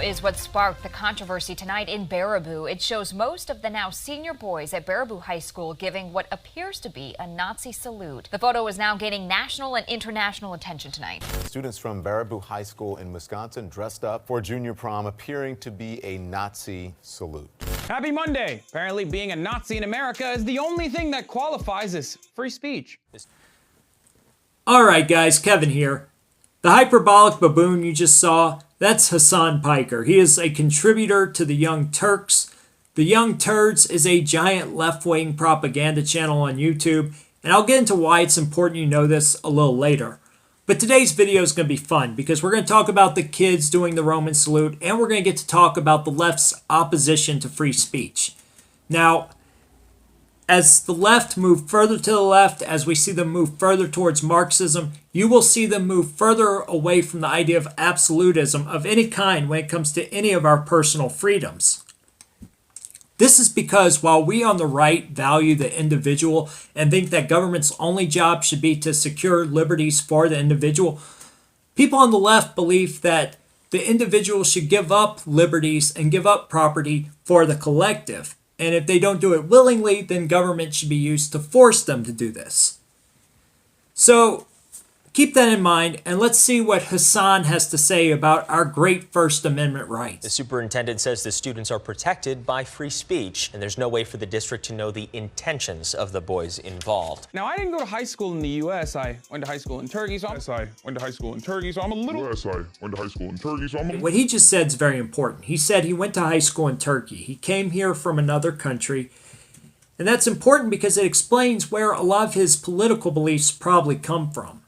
is what sparked the controversy tonight in Baraboo. It shows most of the now senior boys at Baraboo High School giving what appears to be a Nazi salute. The photo is now gaining national and international attention tonight. Students from Baraboo High School in Wisconsin dressed up for junior prom, appearing to be a Nazi salute. Happy Monday! Apparently being a Nazi in America is the only thing that qualifies as free speech. Alright guys, Kevin here. The hyperbolic baboon you just saw, that's Hassan Piker. He is a contributor to the Young Turks. The Young Turds is a giant left-wing propaganda channel on YouTube, and I'll get into why it's important you know this a little later. But today's video is going to be fun because we're going to talk about the kids doing the Roman salute, and we're going to get to talk about the left's opposition to free speech. Now, as the left move further to the left, as we see them move further towards Marxism, you will see them move further away from the idea of absolutism of any kind when it comes to any of our personal freedoms. This is because while we on the right value the individual and think that government's only job should be to secure liberties for the individual, people on the left believe that the individual should give up liberties and give up property for the collective. And if they don't do it willingly, then government should be used to force them to do this. So keep that in mind, and let's see what Hassan has to say about our great First Amendment rights. The superintendent says the students are protected by free speech, and there's no way for the district to know the intentions of the boys involved. Now, I didn't go to high school in the U.S. I went to high school in Turkey, so I'm a little... What he just said is very important. He said he went to high school in Turkey. He came here from another country. And that's important because it explains where a lot of his political beliefs probably come from.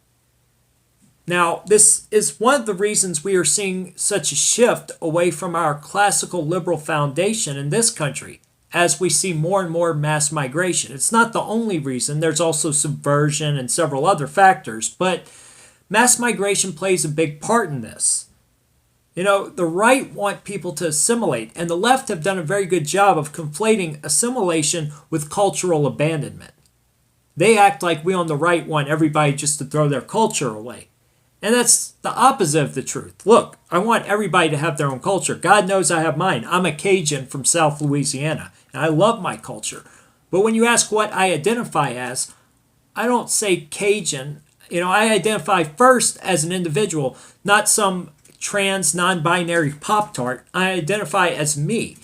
Now, this is one of the reasons we are seeing such a shift away from our classical liberal foundation in this country, as we see more and more mass migration. It's not the only reason. There's also subversion and several other factors, but mass migration plays a big part in this. You know, the right want people to assimilate, and the left have done a very good job of conflating assimilation with cultural abandonment. They act like we on the right want everybody just to throw their culture away. And that's the opposite of the truth. Look, I want everybody to have their own culture. God knows I have mine. I'm a Cajun from South Louisiana, and I love my culture. But when you ask what I identify as, I don't say Cajun. You know, I identify first as an individual, not some trans, non-binary Pop-Tart. I identify as me.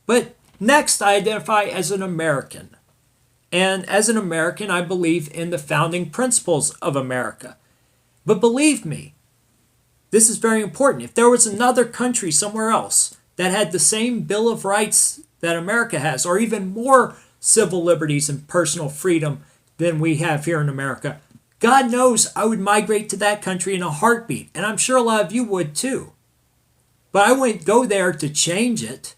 But next, I identify as an American. And as an American, I believe in the founding principles of America. But believe me, this is very important. If there was another country somewhere else that had the same Bill of Rights that America has, or even more civil liberties and personal freedom than we have here in America, God knows I would migrate to that country in a heartbeat, and I'm sure a lot of you would too. But I wouldn't go there to change it.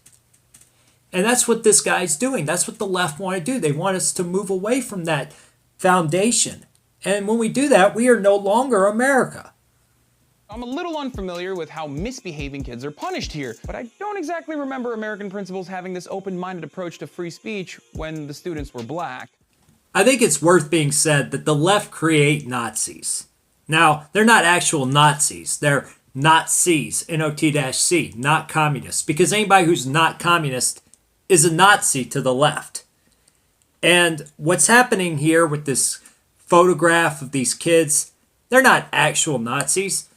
And that's what this guy's doing. That's what the left want to do. They want us to move away from that foundation. And when we do that, we are no longer America. I'm a little unfamiliar with how misbehaving kids are punished here, but I don't exactly remember American principals having this open-minded approach to free speech when the students were black. I think it's worth being said that the left create Nazis. Now, they're not actual Nazis. They're Nazis, N-O-T-C, not communists, because anybody who's not communist is a Nazi to the left. And what's happening here with this photograph of these kids, they're not actual Nazis.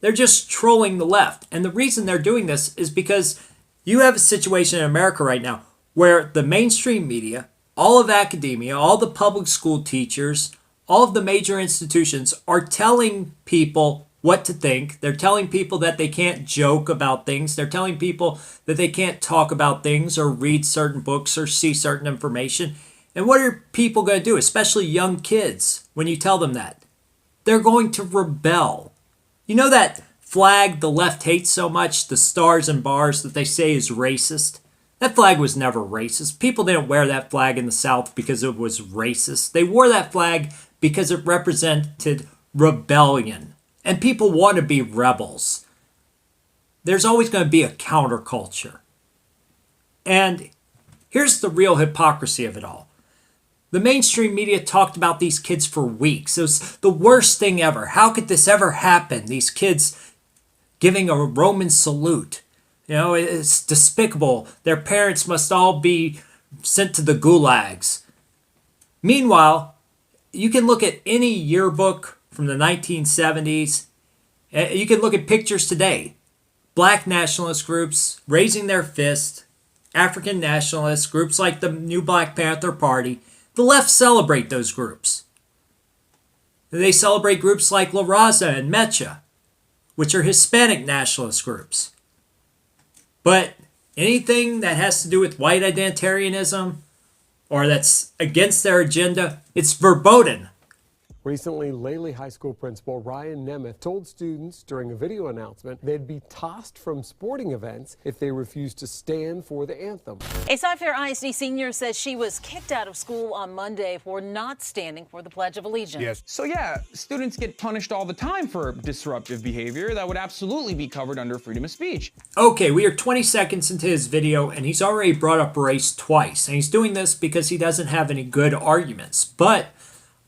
They're just trolling the left. And the reason they're doing this is because you have a situation in America right now where the mainstream media, all of academia, all the public school teachers, all of the major institutions are telling people what to think. They're telling people that they can't joke about things. They're telling people that they can't talk about things or read certain books or see certain information. And what are people going to do, especially young kids, when you tell them that? They're going to rebel. You know that flag the left hates so much, the stars and bars that they say is racist? That flag was never racist. People didn't wear that flag in the South because it was racist. They wore that flag because it represented rebellion. And people want to be rebels. There's always going to be a counterculture. And here's the real hypocrisy of it all. The mainstream media talked about these kids for weeks. It was the worst thing ever. How could this ever happen? These kids giving a Roman salute. You know, it's despicable. Their parents must all be sent to the gulags. Meanwhile, you can look at any yearbook from the 1970s. You can look at pictures today. Black nationalist groups raising their fist, African nationalists, groups like the New Black Panther Party. The left celebrate those groups. They celebrate groups like La Raza and Mecha, which are Hispanic nationalist groups. But anything that has to do with white identitarianism or that's against their agenda, it's verboten. Recently, Lely High School principal Ryan Nemeth told students during a video announcement they'd be tossed from sporting events if they refused to stand for the anthem. A Cy-Fair ISD senior says she was kicked out of school on Monday for not standing for the Pledge of Allegiance. Yes. So yeah, students get punished all the time for disruptive behavior that would absolutely be covered under freedom of speech. Okay, we are 20 seconds into his video and he's already brought up race twice. And he's doing this because he doesn't have any good arguments. But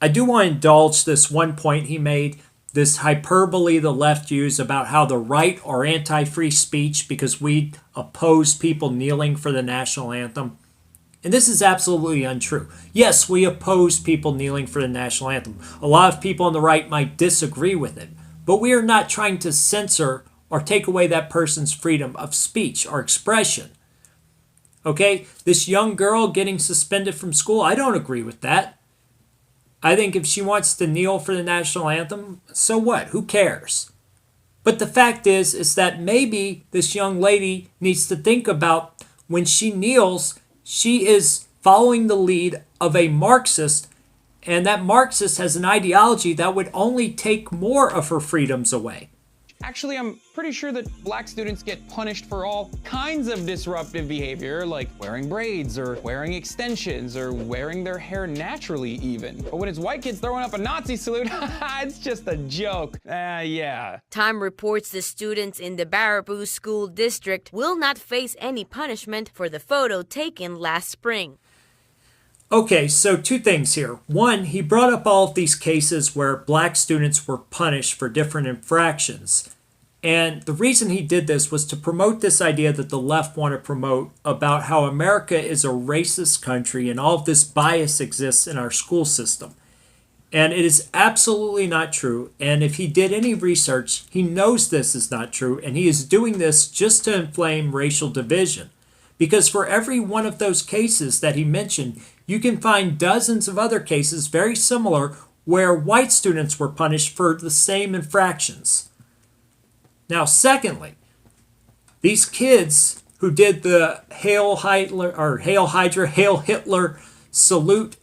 I do want to indulge this one point he made, this hyperbole the left used about how the right are anti-free speech because we oppose people kneeling for the national anthem. And this is absolutely untrue. Yes, we oppose people kneeling for the national anthem. A lot of people on the right might disagree with it, but we are not trying to censor or take away that person's freedom of speech or expression. Okay, this young girl getting suspended from school, I don't agree with that. I think if she wants to kneel for the national anthem, so what? Who cares? But the fact is that maybe this young lady needs to think about when she kneels, she is following the lead of a Marxist, and that Marxist has an ideology that would only take more of her freedoms away. Actually, I'm pretty sure that black students get punished for all kinds of disruptive behavior, like wearing braids or wearing extensions or wearing their hair naturally even. But when it's white kids throwing up a Nazi salute, it's just a joke. Yeah. Time reports the students in the Baraboo school district will not face any punishment for the photo taken last spring. Okay, so two things here. One, he brought up all of these cases where black students were punished for different infractions. And the reason he did this was to promote this idea that the left want to promote about how America is a racist country and all of this bias exists in our school system. And it is absolutely not true. And if he did any research, he knows this is not true. And he is doing this just to inflame racial division. Because for every one of those cases that he mentioned, you can find dozens of other cases very similar where white students were punished for the same infractions. Now, secondly, these kids who did the Hail Hydra, Hail Hitler salute,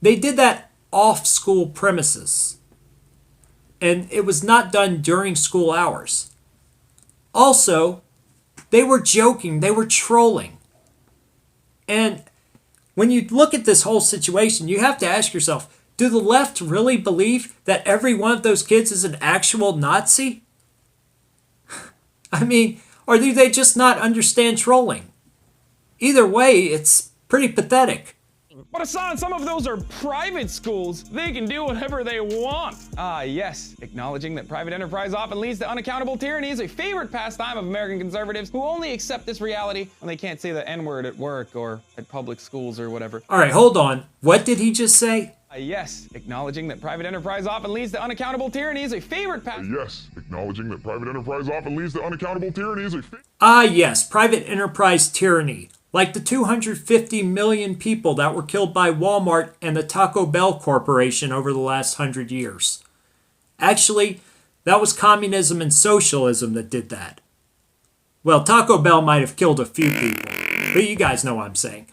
they did that off school premises. And it was not done during school hours. Also, they were joking, they were trolling. And when you look at this whole situation, you have to ask yourself, do the left really believe that every one of those kids is an actual Nazi? I mean, or do they just not understand trolling? Either way, it's pretty pathetic. But Hassan, some of those are private schools. They can do whatever they want. Yes, acknowledging that private enterprise often leads to unaccountable tyranny is a favorite pastime of American conservatives who only accept this reality when they can't say the N-word at work or at public schools or whatever. All right, hold on. What did he just say? Yes, acknowledging that private enterprise often leads to unaccountable tyranny is a favorite pastime. Yes, acknowledging that private enterprise often leads to unaccountable tyranny is a yes, private enterprise tyranny. Like the 250 million people that were killed by Walmart and the Taco Bell Corporation over the last 100 years. Actually, that was communism and socialism that did that. Well, Taco Bell might have killed a few people, but you guys know what I'm saying.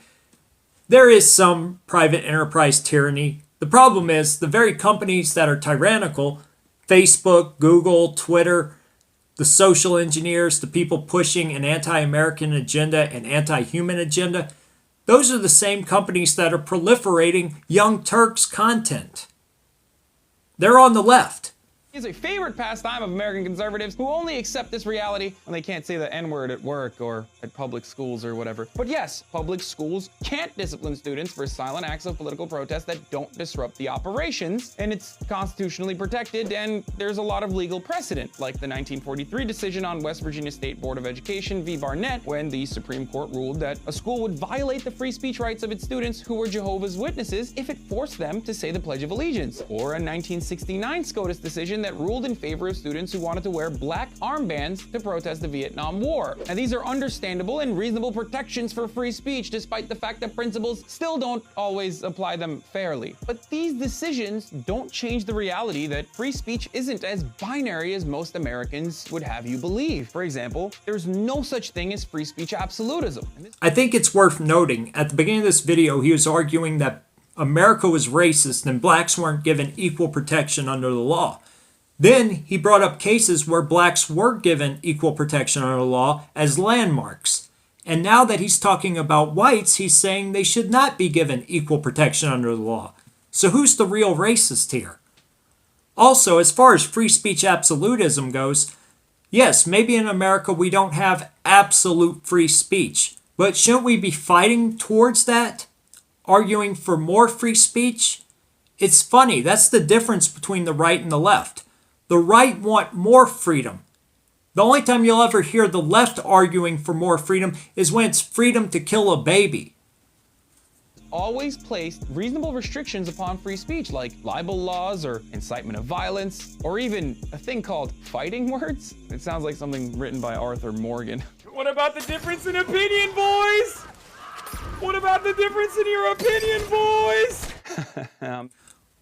There is some private enterprise tyranny. The problem is the very companies that are tyrannical, Facebook, Google, Twitter, the social engineers, the people pushing an anti-American agenda and anti-human agenda, those are the same companies that are proliferating Young Turks content. They're on the left. is a favorite pastime of American conservatives who only accept this reality when they can't say the N-word at work or at public schools or whatever. But yes, public schools can't discipline students for silent acts of political protest that don't disrupt the operations, and it's constitutionally protected, and there's a lot of legal precedent, like the 1943 decision on West Virginia State Board of Education v. Barnett, when the Supreme Court ruled that a school would violate the free speech rights of its students who were Jehovah's Witnesses if it forced them to say the Pledge of Allegiance, or a 1969 SCOTUS decision that ruled in favor of students who wanted to wear black armbands to protest the Vietnam War. Now, these are understandable and reasonable protections for free speech, despite the fact that principals still don't always apply them fairly. But these decisions don't change the reality that free speech isn't as binary as most Americans would have you believe. For example, there's no such thing as free speech absolutism. I think it's worth noting, at the beginning of this video, he was arguing that America was racist and blacks weren't given equal protection under the law. Then he brought up cases where blacks were given equal protection under the law as landmarks. And now that he's talking about whites, he's saying they should not be given equal protection under the law. So who's the real racist here? Also, as far as free speech absolutism goes, yes, maybe in America we don't have absolute free speech, but shouldn't we be fighting towards that? Arguing for more free speech? It's funny, that's the difference between the right and the left. The right want more freedom. The only time you'll ever hear the left arguing for more freedom is when it's freedom to kill a baby. Always placed reasonable restrictions upon free speech, like libel laws or incitement of violence, or even a thing called fighting words. It sounds like something written by Arthur Morgan. What about the difference in opinion, boys? What about the difference in your opinion, boys?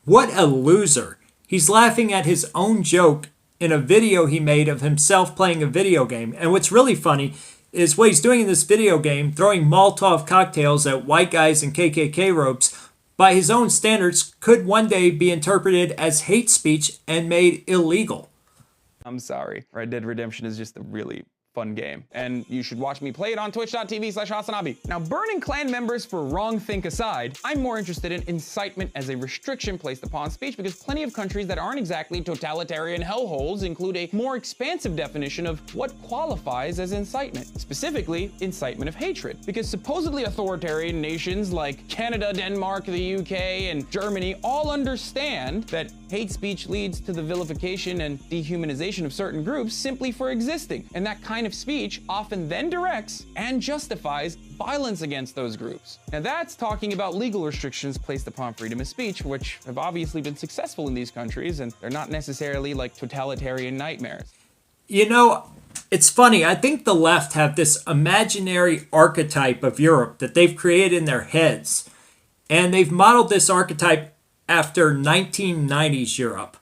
What a loser. He's laughing at his own joke in a video he made of himself playing a video game. And what's really funny is what he's doing in this video game, throwing Molotov cocktails at white guys in KKK robes, by his own standards, could one day be interpreted as hate speech and made illegal. I'm sorry. Red Dead Redemption is just a really fun game, and you should watch me play it on twitch.tv/Hasanabi. Now, burning Klan members for wrong think aside, I'm more interested in incitement as a restriction placed upon speech, because plenty of countries that aren't exactly totalitarian hellholes include a more expansive definition of what qualifies as incitement, specifically incitement of hatred, because supposedly authoritarian nations like Canada, Denmark, the UK, and Germany all understand that hate speech leads to the vilification and dehumanization of certain groups simply for existing, and that kind of speech often then directs and justifies violence against those groups. Now that's talking about legal restrictions placed upon freedom of speech, which have obviously been successful in these countries, and they're not necessarily like totalitarian nightmares. You know, it's funny, I think the left have this imaginary archetype of Europe that they've created in their heads, and they've modeled this archetype after 1990s Europe.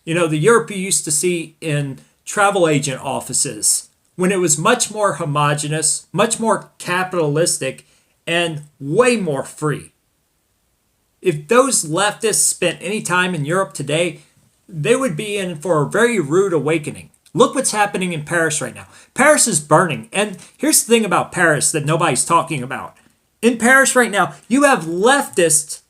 You know, the Europe you used to see in travel agent offices, when it was much more homogenous, much more capitalistic, and way more free. If those leftists spent any time in Europe today, they would be in for a very rude awakening. Look what's happening in Paris right now. Paris is burning. And here's the thing about Paris that nobody's talking about. In Paris right now, you have leftists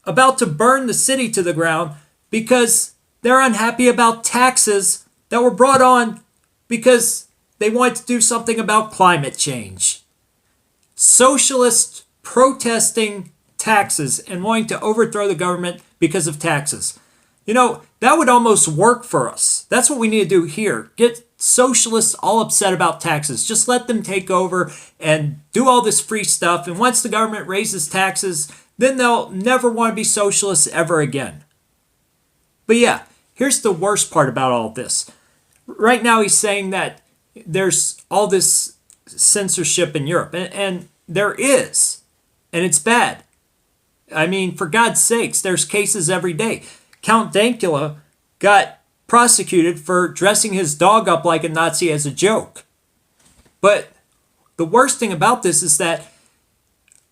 about to burn the city to the ground because they're unhappy about taxes that were brought on because they wanted to do something about climate change. Socialists protesting taxes and wanting to overthrow the government because of taxes. You know, that would almost work for us. That's what we need to do here. Get socialists all upset about taxes. Just let them take over and do all this free stuff. And once the government raises taxes, then they'll never want to be socialists ever again. But yeah, here's the worst part about all this. Right now he's saying that there's all this censorship in Europe, and there is, and it's bad. I mean, for God's sakes, there's cases every day. Count Dankula got prosecuted for dressing his dog up like a Nazi as a joke. But the worst thing about this is that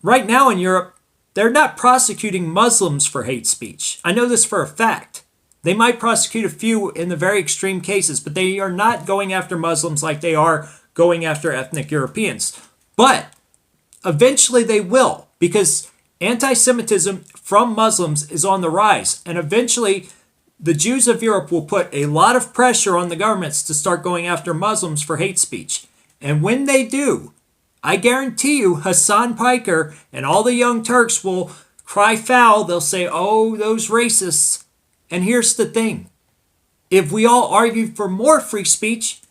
right now in Europe, they're not prosecuting Muslims for hate speech. I know this for a fact. They might prosecute a few in the very extreme cases, but they are not going after Muslims like they are going after ethnic Europeans. But eventually they will, because anti-Semitism from Muslims is on the rise. And eventually the Jews of Europe will put a lot of pressure on the governments to start going after Muslims for hate speech. And when they do, I guarantee you Hassan Piker and all the Young Turks will cry foul. They'll say, oh, those racists. And here's the thing. If we all argued for more free speech,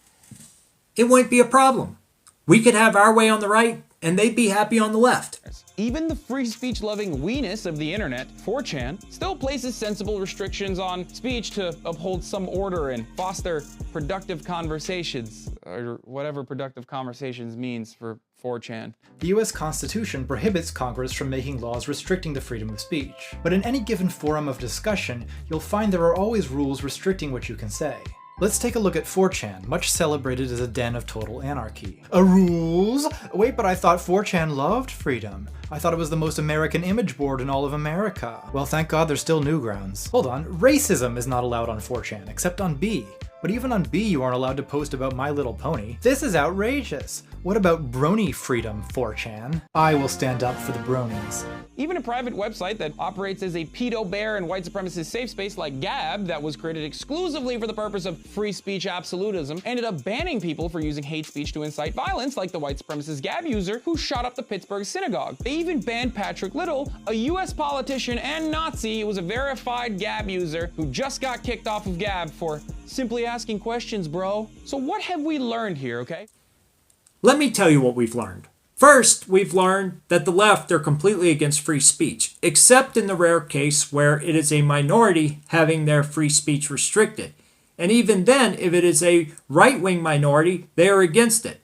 it wouldn't be a problem. We could have our way on the right, and they'd be happy on the left. Even the free speech loving weeness of the internet, 4chan, still places sensible restrictions on speech to uphold some order and foster productive conversations, or whatever productive conversations means for 4chan. The US Constitution prohibits Congress from making laws restricting the freedom of speech. But in any given forum of discussion, you'll find there are always rules restricting what you can say. Let's take a look at 4chan, much celebrated as a den of total anarchy. Rules? Wait, but I thought 4chan loved freedom. I thought it was the most American image board in all of America. Well, thank God there's still Newgrounds. Hold on, racism is not allowed on 4chan, except on B. But even on B, you aren't allowed to post about My Little Pony. This is outrageous. What about brony freedom, 4chan? I will stand up for the bronies. Even a private website that operates as a pedo bear and white supremacist safe space like Gab, that was created exclusively for the purpose of free speech absolutism, ended up banning people for using hate speech to incite violence, like the white supremacist Gab user who shot up the Pittsburgh synagogue. They even banned Patrick Little, a US politician and Nazi who was a verified Gab user who just got kicked off of Gab for simply asking questions, bro. So what have we learned here, okay? Let me tell you what we've learned. First, we've learned that the left are completely against free speech, except in the rare case where it is a minority having their free speech restricted. And even then, if it is a right-wing minority, they are against it.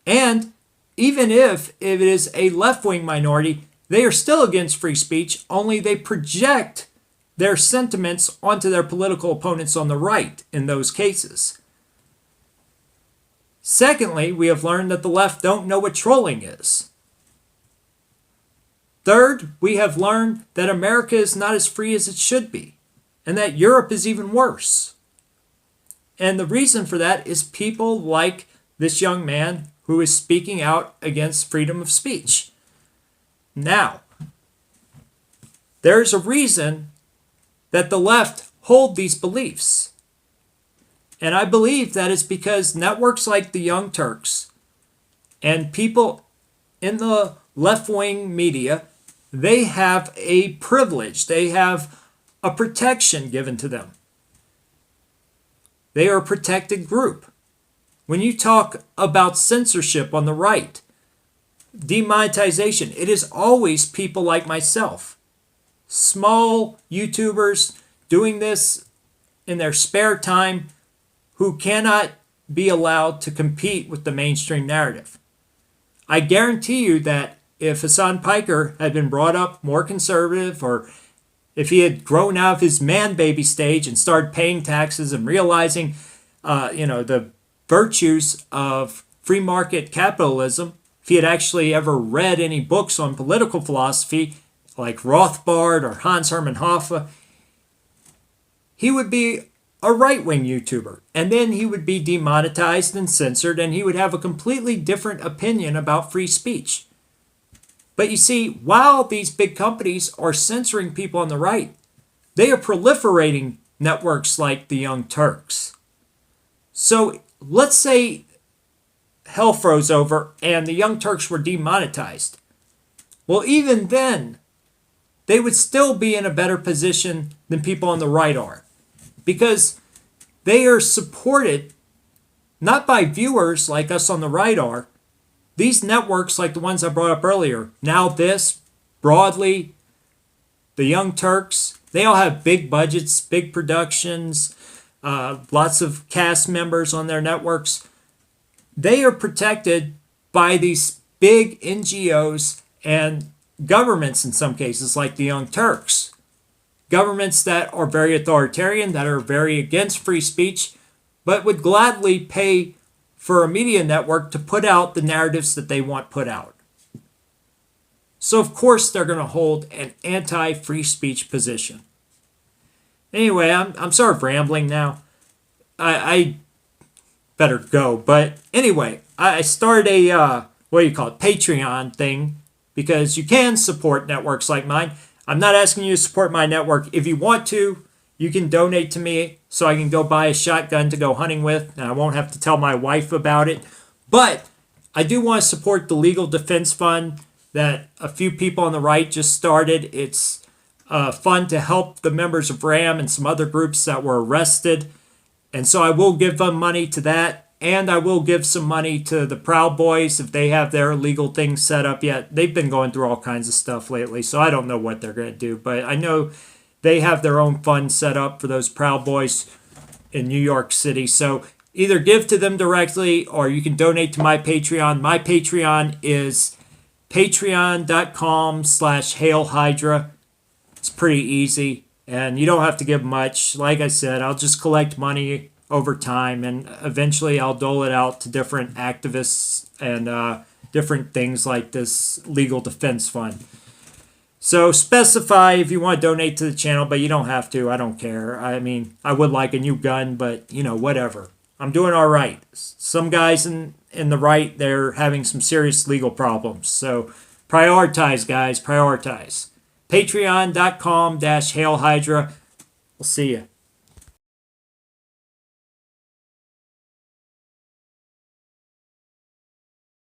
And even if it is a left-wing minority, they are still against free speech, only they project their sentiments onto their political opponents on the right in those cases. Secondly, we have learned that the left don't know what trolling is. Third, we have learned that America is not as free as it should be, and that Europe is even worse. And the reason for that is people like this young man who is speaking out against freedom of speech. Now, there's a reason that the left hold these beliefs. And I believe that is because networks like the Young Turks and people in the left-wing media, they have a privilege. They have a protection given to them. They are a protected group. When you talk about censorship on the right, demonetization, it is always people like myself. Small YouTubers doing this in their spare time who cannot be allowed to compete with the mainstream narrative. I guarantee you that if Hassan Piker had been brought up more conservative, or if he had grown out of his man-baby stage and started paying taxes and realizing the virtues of free market capitalism, if he had actually ever read any books on political philosophy like Rothbard or Hans Hermann Hoppe, he would be a right-wing YouTuber, and then he would be demonetized and censored, and he would have a completely different opinion about free speech. But you see, while these big companies are censoring people on the right, they are proliferating networks like the Young Turks. So let's say hell froze over and the Young Turks were demonetized. Well, even then, they would still be in a better position than people on the right are, because they are supported not by viewers like us on the right are. These networks like the ones I brought up earlier, Now This, Broadly, the Young Turks, they all have big budgets, big productions, lots of cast members on their networks. They are protected by these big NGOs and governments in some cases like the Young Turks. Governments that are very authoritarian, that are very against free speech, but would gladly pay for a media network to put out the narratives that they want put out. So of course they're going to hold an anti-free speech position. Anyway, I'm sort of rambling now. I better go. But anyway, I started a, Patreon thing, because you can support networks like mine. I'm not asking you to support my network. If you want to, You can donate to me so I can go buy a shotgun to go hunting with, and I won't have to tell my wife about it. But I do want to support the Legal Defense Fund that a few people on the right just started. It's a fund to help the members of RAM and some other groups that were arrested. And so I will give them money to that, and I will give some money to the Proud Boys if they have their legal things set up yet. They've been going through all kinds of stuff lately, so I don't know what they're going to do. But I know they have their own fund set up for those Proud Boys in New York City. So either give to them directly or you can donate to my Patreon. My Patreon is patreon.com/HailHydra. It's pretty easy, and you don't have to give much. Like I said, I'll just collect money over time, and eventually I'll dole it out to different activists and different things like this Legal Defense Fund. So specify if you want to donate to the channel, but you don't have to. I don't care. I mean, I would like a new gun, but, you know, whatever. I'm doing all right. Some guys in the right, they're having some serious legal problems. So prioritize, guys. Prioritize. Patreon.com/HailHydra. We'll see you.